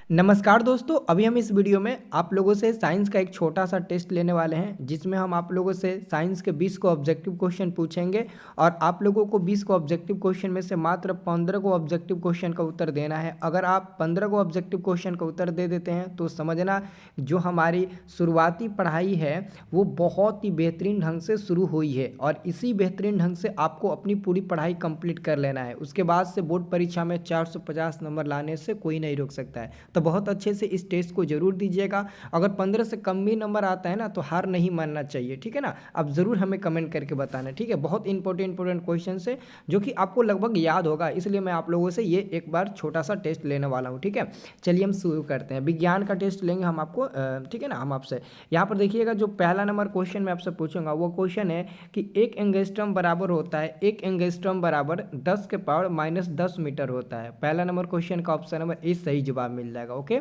नमस्कार दोस्तों, अभी हम इस वीडियो में आप लोगों से साइंस का एक छोटा सा टेस्ट लेने वाले हैं जिसमें हम आप लोगों से साइंस के 20 को ऑब्जेक्टिव क्वेश्चन पूछेंगे और आप लोगों को 20 को ऑब्जेक्टिव क्वेश्चन में से मात्र 15 को ऑब्जेक्टिव क्वेश्चन का उत्तर देना है। अगर आप 15 को ऑब्जेक्टिव क्वेश्चन का उत्तर दे देते हैं तो समझना जो हमारी शुरुआती पढ़ाई है वो बहुत ही बेहतरीन ढंग से शुरू हुई है और इसी बेहतरीन ढंग से आपको अपनी पूरी पढ़ाई कंप्लीट कर लेना है। उसके बाद से बोर्ड परीक्षा में 450 नंबर लाने से कोई नहीं रोक सकता है। तो बहुत अच्छे से इस टेस्ट को जरूर दीजिएगा। अगर 15 से कम भी नंबर आता है ना तो हार नहीं मानना चाहिए, ठीक है ना। अब जरूर हमें कमेंट करके बताना, ठीक है। बहुत इंपॉर्टेंट क्वेश्चन है जो कि आपको लगभग याद होगा, इसलिए मैं आप लोगों से ये एक बार छोटा सा टेस्ट लेने वाला हूँ, ठीक है। चलिए हम शुरू करते हैं। विज्ञान का टेस्ट लेंगे हम आपको, ठीक है ना। हम आपसे यहाँ पर देखिएगा जो पहला नंबर क्वेश्चन मैं आपसे पूछूंगा वो क्वेश्चन है कि एक एंगस्ट्रम बराबर होता है, एक एंगस्ट्रम बराबर 10 के पावर -10 मीटर होता है। पहला नंबर क्वेश्चन का ऑप्शन नंबर ए सही जवाब मिल जाएगा, ओके।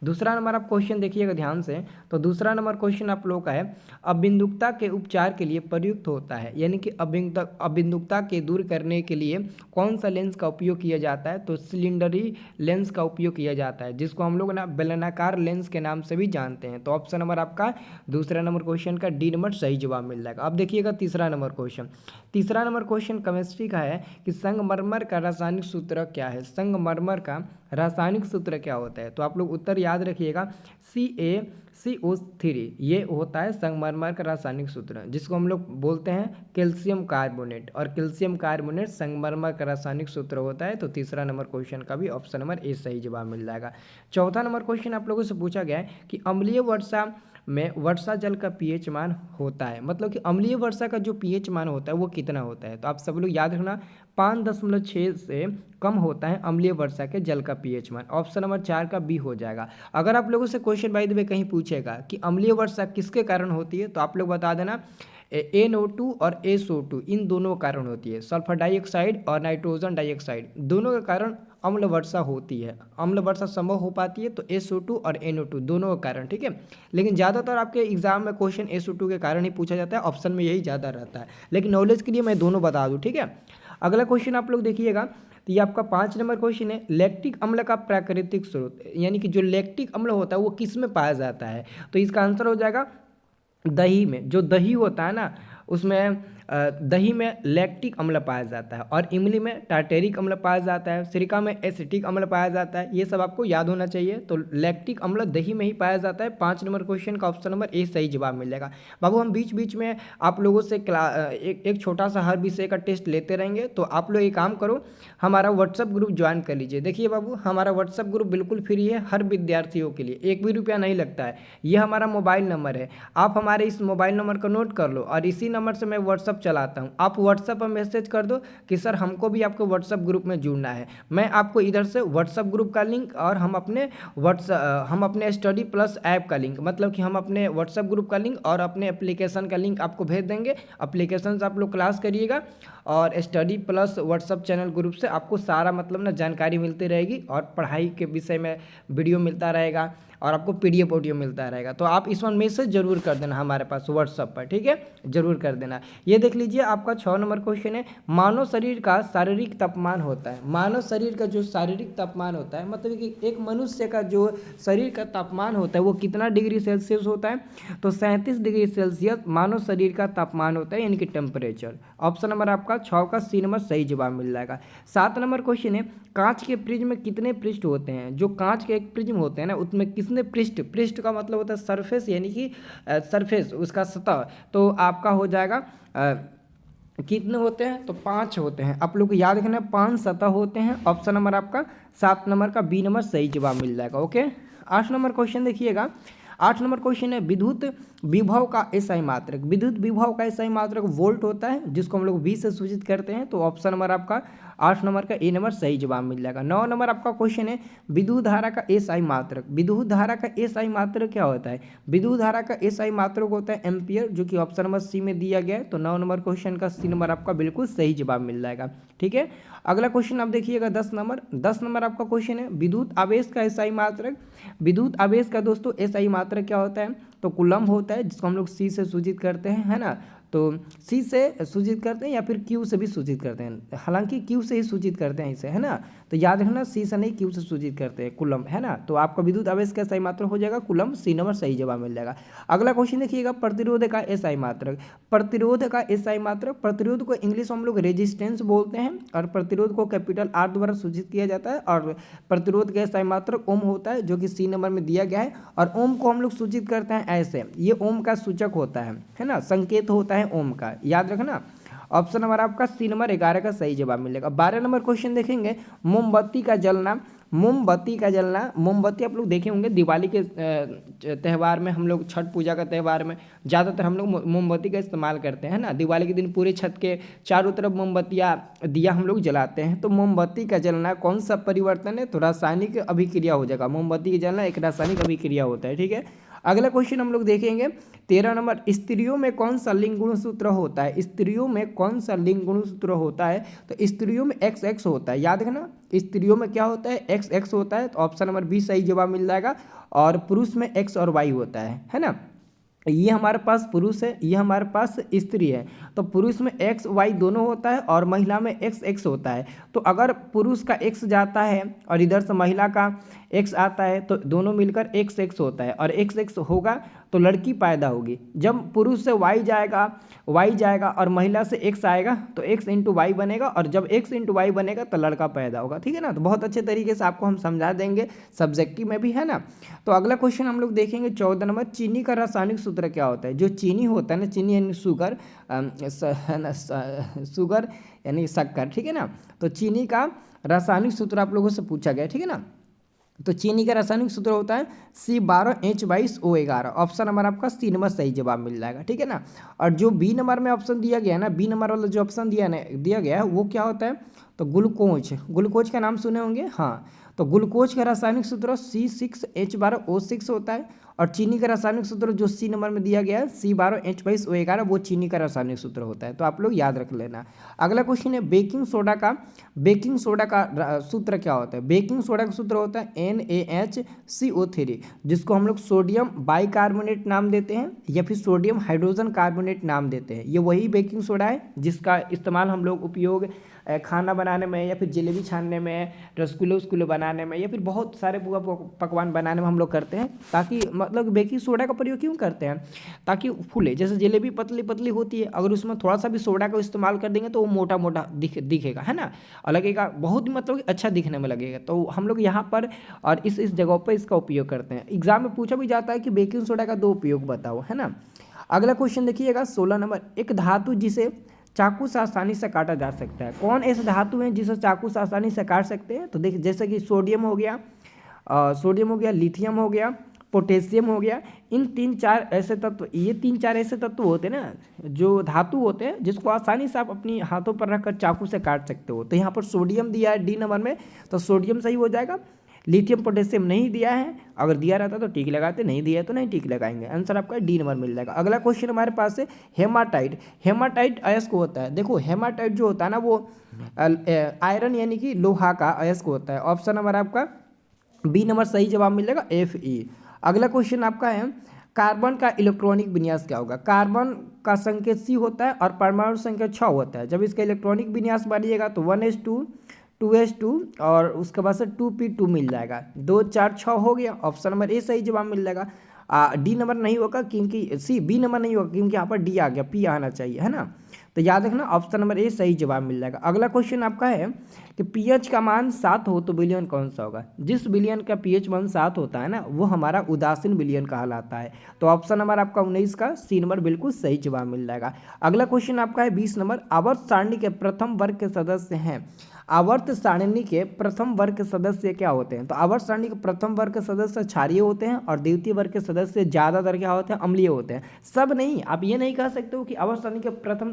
दूसरा नंबर आप क्वेश्चन देखिएगा ध्यान से, तो दूसरा नंबर क्वेश्चन आप लोगों का है अबिंदुकता के उपचार के लिए प्रयुक्त होता है, यानी कि अबिंदुकता के दूर करने के लिए कौन सा लेंस का उपयोग किया जाता है। तो सिलेंडरी लेंस का उपयोग किया जाता है जिसको हम लोग ना बेलनाकार लेंस के नाम से भी जानते हैं। तो ऑप्शन नंबर आपका दूसरा नंबर क्वेश्चन का डी नंबर सही जवाब मिल जाएगा। अब देखिएगा तीसरा नंबर क्वेश्चन। तीसरा नंबर क्वेश्चन केमिस्ट्री का है कि संगमरमर का रासायनिक सूत्र क्या है। संगमरमर का रासायनिक सूत्र क्या होता है। तो आप लोग उत्तर याद रखिएगा, CaCO3 ये होता है संगमरमर का रासायनिक सूत्र, जिसको हम लोग बोलते हैं कैल्शियम कार्बोनेट, और कैल्शियम कार्बोनेट संगमरमर का रासायनिक सूत्र होता है। तो तीसरा नंबर क्वेश्चन का भी ऑप्शन नंबर ए सही जवाब मिल जाएगा। चौथा नंबर क्वेश्चन आप लोगों से पूछा गया है कि अम्लीय वर्षा में वर्षा जल का pH मान होता है, मतलब कि अम्लीय वर्षा का जो pH मान होता है वो कितना होता है। तो आप सब लोग याद रखना 5.6 से कम होता है अम्लीय वर्षा के जल का pH मान। ऑप्शन नंबर 4 का बी हो जाएगा। अगर आप लोगों से क्वेश्चन बाय द वे कहीं पूछेगा कि अम्लीय वर्षा किसके कारण होती है तो आप लोग बता देना NO2 और SO2 इन दोनों का कारण होती है। सल्फर डाइऑक्साइड और नाइट्रोजन डाइऑक्साइड दोनों के कारण अम्ल वर्षा होती है। अम्ल वर्षा संभव हो पाती है तो SO2 और NO2 दोनों के कारण, ठीक है। लेकिन ज़्यादातर आपके एग्जाम में क्वेश्चन SO2 के कारण ही पूछा जाता है, ऑप्शन में यही ज़्यादा रहता है, लेकिन नॉलेज के लिए मैं दोनों बता दूँ, ठीक है। अगला क्वेश्चन आप लोग देखिएगा, तो ये आपका 5 नंबर क्वेश्चन है लैक्टिक अम्ल का प्राकृतिक स्रोत, यानी कि जो लैक्टिक अम्ल होता है वो किस में पाया जाता है। तो इसका आंसर हो जाएगा दही में। जो दही होता है ना उसमें दही में लैक्टिक अम्ल पाया जाता है, और इमली में टार्टेरिक अम्ल पाया जाता है, सिरका में एसिटिक अम्ल पाया जाता है। ये सब आपको याद होना चाहिए। तो लैक्टिक अम्ल दही में ही पाया जाता है। 5 नंबर क्वेश्चन का ऑप्शन नंबर ए सही जवाब मिल जाएगा। बाबू हम बीच बीच में आप लोगों से एक छोटा सा हर विषय का टेस्ट लेते रहेंगे, तो आप लोग एक काम करो, हमारा व्हाट्सअप ग्रुप ज्वाइन कर लीजिए। देखिए बाबू हमारा व्हाट्सअप ग्रुप बिल्कुल फ्री है हर विद्यार्थियों के लिए, 1 भी रुपया नहीं लगता है। ये हमारा मोबाइल नंबर है, आप हमारे इस मोबाइल नंबर को नोट कर लो और इसी नंबर से मैं व्हाट्सअप चलाता हूँ। आप व्हाट्सएप पर मैसेज कर दो कि सर हमको भी आपके व्हाट्सएप ग्रुप में जुड़ना है। मैं आपको इधर से व्हाट्सएप ग्रुप का लिंक और हम अपने स्टडी प्लस ऐप का लिंक, मतलब कि हम अपने व्हाट्सएप ग्रुप का लिंक और अपने एप्लीकेशन का लिंक आपको भेज देंगे। एप्लीकेशन से आप लोग क्लास करिएगा और study plus WhatsApp channel group से आपको सारा मतलब ना जानकारी मिलती रहेगी और पढ़ाई के विषय में वीडियो मिलता रहेगा और आपको PDF ऑडियो मिलता रहेगा। तो आप इस वन मैसेज जरूर कर देना हमारे पास व्हाट्सएप पर, ठीक है, जरूर कर देना। ये देख लीजिए आपका 6 नंबर क्वेश्चन है मानव शरीर का शारीरिक तापमान होता है। मानव शरीर का जो शारीरिक तापमान होता है, मतलब कि एक मनुष्य का जो शरीर का तापमान होता है वो कितना डिग्री सेल्सियस होता है। तो 37 डिग्री सेल्सियस मानव शरीर का तापमान होता है, यानी कि टेम्परेचर। ऑप्शन नंबर आपका 6 का सी नंबर सही जवाब मिल जाएगा। 7 नंबर क्वेश्चन है कांच के प्रिज्म में कितने पृष्ठ होते हैं। जो कांच के एक प्रिज्म होते हैं ना उसमें कितने पृष्ठ का मतलब होता है सरफेस, यानी कि सरफेस उसका सतह। तो आपका हो जाएगा कितने होते हैं, तो 5 होते हैं। आप लोग को याद रखना 5 सतह होते हैं। ऑप्शन नंबर आपका 7 नंबर का बी नंबर सही जवाब मिल जाएगा, ओके। 8 नंबर क्वेश्चन देखिएगा। 8 नंबर क्वेश्चन है विद्युत विभव का एसआई मात्रक। विद्युत विभव का एसआई मात्रक वोल्ट होता है, जिसको हम लोग वी से सूचित करते हैं। तो ऑप्शन नंबर आपका 8 नंबर का ए नंबर सही जवाब मिल जाएगा। 9 नंबर आपका क्वेश्चन है विद्युत धारा का एसआई मात्रक। विद्युत धारा का एसआई मात्रक क्या होता है। विद्युत धारा का एसआई मात्रक होता है एम्पियर, जो कि ऑप्शन नंबर सी में दिया गया है। तो 9 नंबर क्वेश्चन का सी नंबर आपका बिल्कुल सही जवाब मिल जाएगा, ठीक है। अगला क्वेश्चन आप देखिएगा 10 नंबर आपका क्वेश्चन है विद्युत आवेश का एसआई मात्रक। विद्युत आवेश का दोस्तों एसआई मात्रक क्या होता है, तो कूलम्ब होता है, जिसको हम लोग सी से सूचित करते हैं, है ना। तो सी से सूचित करते हैं या फिर क्यू से भी सूचित करते हैं, हालांकि क्यू से ही सूचित करते हैं इसे, है ना। तो याद रखना सी से नहीं क्यू से सूचित करते हैं, कूलम, है ना। तो आपका विद्युत आवेश का सही मात्रक हो जाएगा कूलम, सी नंबर सही जवाब मिल जाएगा। अगला क्वेश्चन देखिएगा, प्रतिरोध का एसआई मात्रक। प्रतिरोध का एसआई मात्रक, प्रतिरोध को इंग्लिश में हम लोग रेजिस्टेंस बोलते हैं और प्रतिरोध को कैपिटल आर द्वारा सूचित किया जाता है और प्रतिरोध का एसआई मात्रक ओम होता है, जो कि सी नंबर में दिया गया है। और ओम को हम लोग सूचित करते हैं ऐसे, ये ओम का सूचक होता है ना, संकेत होता है ओम का, याद रखना। ऑप्शन नंबर आपका सी नंबर 11 का सही जवाब मिलेगा। 12 नंबर क्वेश्चन देखेंगे, मोमबत्ती का जलना। मोमबत्ती का जलना, मोमबत्ती आप लोग देखे होंगे दिवाली के त्यौहार में, हम लोग छठ पूजा का त्यौहार में ज़्यादातर हम लोग मोमबत्ती का इस्तेमाल करते हैं ना। दिवाली के दिन पूरे छत के चारों तरफ मोमबत्तियाँ दिया हम लोग जलाते हैं। तो मोमबत्ती का जलना कौन सा परिवर्तन है, तो रासायनिक अभिक्रिया हो जाएगा। मोमबत्ती का जलना एक रासायनिक अभिक्रिया होता है, ठीक है। अगला क्वेश्चन हम लोग देखेंगे 13 नंबर, स्त्रियों में कौन सा लिंग गुणसूत्र होता है। स्त्रियों में कौन सा लिंग गुणसूत्र होता है, तो स्त्रियों में XX होता है, याद रखना। स्त्रियों में क्या होता है, XX होता है। तो ऑप्शन नंबर बी सही जवाब मिल जाएगा। और पुरुष में X और Y होता है ना। ये हमारे पास पुरुष है, ये हमारे पास स्त्री है। तो पुरुष में XY दोनों होता है और महिला में XX होता है। तो अगर पुरुष का X जाता है और इधर से महिला का X आता है तो दोनों मिलकर XX होता है, और XX होगा तो लड़की पैदा होगी। जब पुरुष से Y जाएगा और महिला से X आएगा तो X इंटू वाई बनेगा, और जब X इंटू वाई बनेगा तो लड़का पैदा होगा, ठीक है ना। तो बहुत अच्छे तरीके से आपको हम समझा देंगे, सब्जेक्टिव में भी, है ना। तो अगला क्वेश्चन हम लोग देखेंगे 14 नंबर, चीनी का रासायनिक सूत्र क्या होता है। जो चीनी होता है ना, चीनी यानी शुगर, शुगर यानी शक्कर, ठीक है ना। तो चीनी का रासायनिक सूत्र आप लोगों से पूछा गया, ठीक है ना। तो चीनी का रासायनिक सूत्र होता है C12H22O11। ऑप्शन नंबर आपका सी नंबर सही जवाब मिल जाएगा, ठीक है ना। और जो बी नंबर में ऑप्शन दिया गया है ना, बी नंबर वाला जो ऑप्शन दिया गया है वो क्या होता है, तो ग्लूकोज। ग्लूकोज का नाम सुने होंगे, हाँ। तो ग्लूकोज का रासायनिक सूत्र C6H12O6 होता है, और चीनी का रासायनिक सूत्र जो सी नंबर में दिया गया है C12H22O11, वो चीनी का रासायनिक सूत्र होता है। तो आप लोग याद रख लेना। अगला क्वेश्चन है, बेकिंग सोडा का सूत्र क्या होता है। बेकिंग सोडा का सूत्र होता है NaHCO3, जिसको हम लोग सोडियम बाइकार्बोनेट नाम देते हैं या फिर सोडियम हाइड्रोजन कार्बोनेट नाम देते हैं। ये वही बेकिंग सोडा है जिसका इस्तेमाल हम लोग उपयोग खाना बनाने में या फिर जलेबी छानने में, रसगुल्ले बनाने में, या फिर बहुत सारे पुआ पकवान बनाने में हम लोग करते हैं। ताकि मतलब बेकिंग सोडा का प्रयोग क्यों करते हैं, ताकि फूले। जैसे जलेबी पतली पतली होती है, अगर उसमें थोड़ा सा भी सोडा का इस्तेमाल कर देंगे तो वो मोटा मोटा दिखेगा, है ना, और लगेगा बहुत मतलब अच्छा दिखने में लगेगा। तो हम लोग यहाँ पर और इस जगह पर इसका उपयोग करते हैं। एग्जाम में पूछा भी जाता है कि बेकिंग सोडा का 2 उपयोग बताओ, है ना। अगला क्वेश्चन देखिएगा 16 नंबर, एक धातु जिसे चाकू से आसानी से काटा जा सकता है। कौन ऐसे धातु हैं जिसे चाकू से आसानी से काट सकते हैं, तो देखिए जैसे कि सोडियम हो गया, लिथियम हो गया, पोटेशियम हो गया। इन 3-4 ऐसे तत्व, ये 3-4 ऐसे तत्व होते हैं ना, जो धातु होते हैं जिसको आसानी से आप अपनी हाथों पर रखकर चाकू से काट सकते हो। तो यहाँ पर सोडियम दिया है डी नंबर में, तो सोडियम सही हो जाएगा। लिथियम पोटेशियम नहीं दिया है, अगर दिया रहता तो टिक लगाते, नहीं दिया है तो नहीं टिक लगाएंगे। आंसर आपका डी नंबर मिल जाएगा। अगला क्वेश्चन हमारे पास है हेमाटाइट। हेमाटाइट अयस्क होता है। देखो हेमाटाइट जो होता है ना, वो आयरन यानी कि लोहा का अयस्क होता है। ऑप्शन नंबर आपका बी नंबर सही जवाब मिल जाएगा, Fe। अगला क्वेश्चन आपका है, कार्बन का इलेक्ट्रॉनिक विन्यास क्या होगा। कार्बन का संकेत C होता है और परमाणु संख्या 6 होता है। जब इसका इलेक्ट्रॉनिक विन्यास बनिएगा तो 1s2 2s2 और उसके बाद से 2p2 मिल जाएगा। 2 4 6 हो गया। ऑप्शन नंबर ए सही जवाब मिल जाएगा। डी नंबर नहीं होगा क्योंकि बी नंबर नहीं होगा क्योंकि यहाँ पर डी आ गया, पी आना चाहिए, है ना। तो याद रखना ऑप्शन नंबर ए सही जवाब मिल जाएगा। अगला क्वेश्चन आपका है कि पीएच का मान 7 हो तो बिलियन कौन सा होगा। जिस बिलियन का पीएच मान 7 होता है ना, वो हमारा उदासीन बिलियन कहलाता है। तो ऑप्शन नंबर आपका 19 का सी नंबर बिल्कुल सही जवाब मिल जाएगा। अगला क्वेश्चन आपका है 20 नंबर, आवर्त सारणी के प्रथम वर्ग के सदस्य हैं। आवर्त सारणी के प्रथम वर्ग के सदस्य क्या होते हैं। तो आवर्त सारणी के प्रथम वर्ग के सदस्य क्षारीय होते हैं और द्वितीय वर्ग के सदस्य ज्यादातर क्या होते हैं, अम्लीय होते हैं। सब नहीं, आप ये नहीं कह सकते हो कि आवर्त सारणी के प्रथम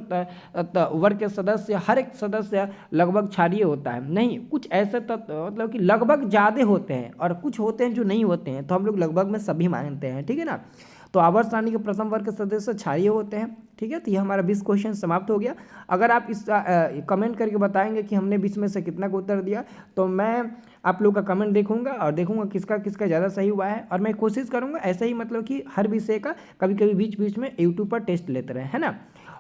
वर्ग के सदस्य हर एक सदस्य लगभग क्षारीय होता है। नहीं, कुछ ऐसे तत्व मतलब कि लगभग ज्यादा होते हैं और कुछ होते हैं जो नहीं होते हैं। तो हम लोग लगभग में सभी मानते हैं, ठीक है ना। तो आवर्त सारणी के प्रथम वर्ग के सदस्य क्षारीय होते हैं, ठीक है। तो ये हमारा 20 क्वेश्चन समाप्त हो गया। अगर आप इस कमेंट करके बताएंगे कि हमने 20 में से कितना का उत्तर दिया, तो मैं आप लोग का कमेंट देखूंगा और देखूंगा किसका किसका ज़्यादा सही हुआ है। और मैं कोशिश करूंगा ऐसे ही मतलब कि हर विषय का कभी कभी बीच बीच में यूट्यूब पर टेस्ट लेते रहे, है ना।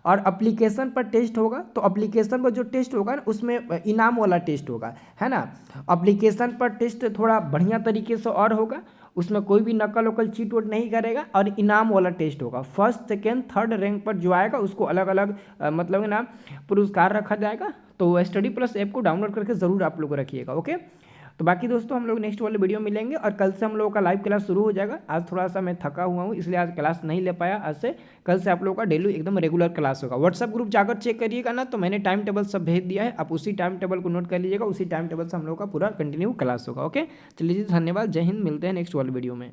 और एप्लीकेशन पर टेस्ट होगा तो एप्लीकेशन पर जो टेस्ट होगा ना उसमें इनाम वाला टेस्ट होगा, है ना। एप्लीकेशन पर टेस्ट थोड़ा बढ़िया तरीके से और होगा, उसमें कोई भी नकल वकल चीट वोट नहीं करेगा और इनाम वाला टेस्ट होगा। फर्स्ट सेकेंड थर्ड रैंक पर जो आएगा उसको अलग अलग मतलब है ना पुरस्कार रखा जाएगा। तो स्टडी प्लस ऐप को डाउनलोड करके ज़रूर आप लोग रखिएगा, ओके। तो बाकी दोस्तों हम लोग नेक्स्ट वाले वीडियो में मिलेंगे और कल से हम लोगों का लाइव क्लास शुरू हो जाएगा। आज थोड़ा सा मैं थका हुआ हूँ इसलिए आज क्लास नहीं ले पाया। आज से कल से आप लोगों का डेली एकदम रेगुलर क्लास होगा। व्हाट्सअप ग्रुप जाकर चेक करिएगा ना, तो मैंने टाइम टेबल सब भेज दिया है, आप उसी टाइम टेबल को नोट कर लीजिएगा, उसी टाइम टेबल से हम लोग का पूरा कंटिन्यू क्लास होगा, ओके। चलिए जी, धन्यवाद, जय हिंद, मिलते हैं नेक्स्ट वाले वीडियो में।